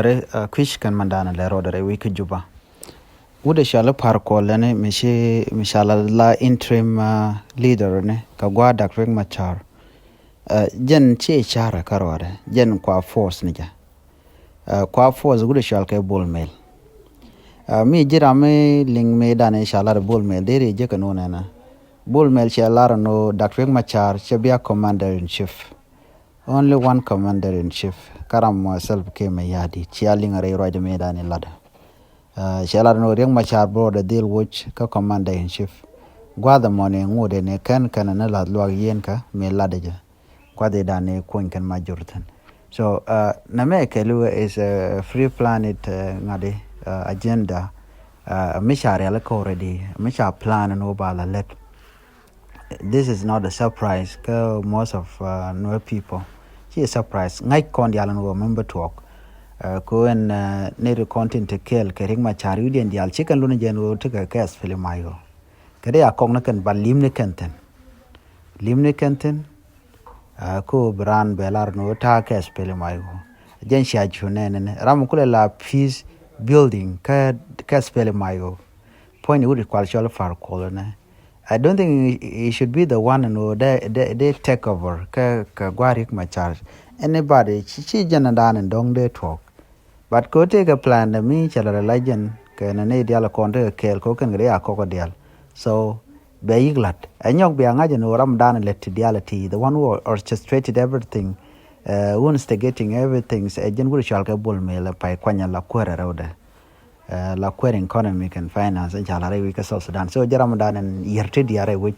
nuare kwish kan mandana le rodere wiki juba. Wude shala phar kuol ne mishala la interim leader ne ka gwa dakrek machar. Jen che chara karore jen kwa force nija. Kwa force wude shal ke bull mail. Mi jira me ling me dane shala bull mail dere je kanona na. Bull mail shala no dakrek machar chabia commander in chief. Only one commander in chief. Karam myself came a yadi. Chialing a roy the medan ladder. Shall no ring machar brought a deal which ka commander in chief. Guada morning wood and a can another log yenka me ladaja. Guade dane quincan majortan. So Namekelu is a free planet ngade agenda. Misha already. Misha plan and obala let. This is not a surprise. Most of Nuer people. She is surprised. Ngai kon dialan wo member talk. Ko en neru content to kill kering machari udi dial chicken luna jen wo tika kes fili mayo. Kade ya kong nakan ba limne kenten. Limne kenten ko bran belar no ta kes fili mayo. Jen shi ajune ne ram kule la peace building ka kes fili mayo. Point udi kwalchol phar kuol ne. I don't think it should be the one who they take over. Ka gwarik machar. Anybody, chi janadan and dong they talk. But go take a plan. The me chala legend. Ka na ne diala konde kel ko kan gre akoko dial. So be iglat. Anyok be angaje no ramdan let diality. The one who orchestrated everything. Who instigating everything. Agent guru shalka bull mail pa kwanya la kwere roda. La querying economic and finance and chalare we South Sudan. So Jaramdan and Yerti diare which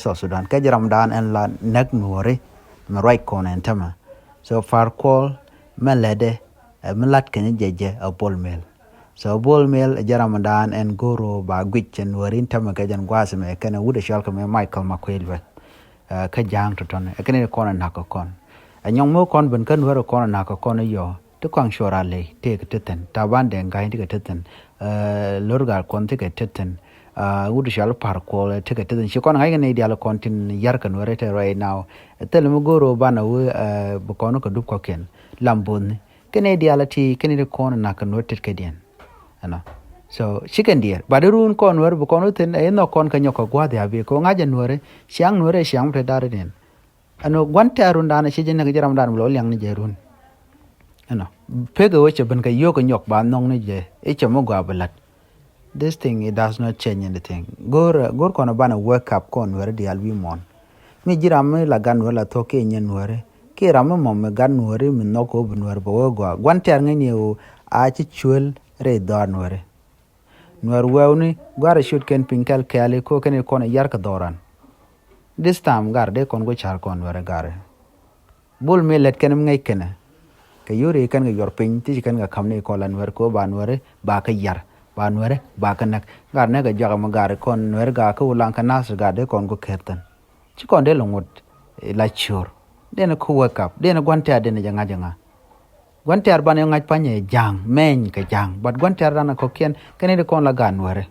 South Sudan. Kajaramdan and la nag nuore my right corner and tama. So phar kuol melede melat can jeje a bull mail. So bull mail Jaramdan and guru ba gwich and were in tamakajan guasme can a wood shalkame Michael Maquilwe kajang to ton a can corner nakakon. And young mo con ben can wear a corner nakakon yo. To Kang Shorale, take a titan, Taban then guy take a titan, Lurgar con take a titan, wood shall phar kuol take a titan. She con hang an ideal contin Yarkan were right now. Tell him go bana Bocono Dukoken, Lambun, Canadiality, Canada corn and Nakan noted Cadian. So chicken dear, but the rune corn were Boconotin, and no con canyoka guadia, Congajan were, Shang were Shang Predarin. And one tarun dana, she didn't get around Loliang Jerun. Pega which a banka yoke and yok ban nong nije, each a mogabalat. This thing it does not change anything. Go con a banner work up con where the albumon. Me jirame la gun well a toke in yanware. Kirama mom a gun wore me knock open where boga. One terning you archichuel red darnware. Nor wewni, gwara shoot ken pinkal kali coken a con a yarkadoran. This time garde con which are con where a gare. Bull me let kenem ngakene. Kayuri kan your pin, teach kan a company call and work banware, baka yar, banware, bakanak, garnaga jagamagar con werga ko lankanas gade con go curtain. Chicon delongwood, like sure. Then a co work up, then a guantia den a janga. Guantia banang at panye, jang, men ka jang, but guantia rana coquian, can it con la ganware.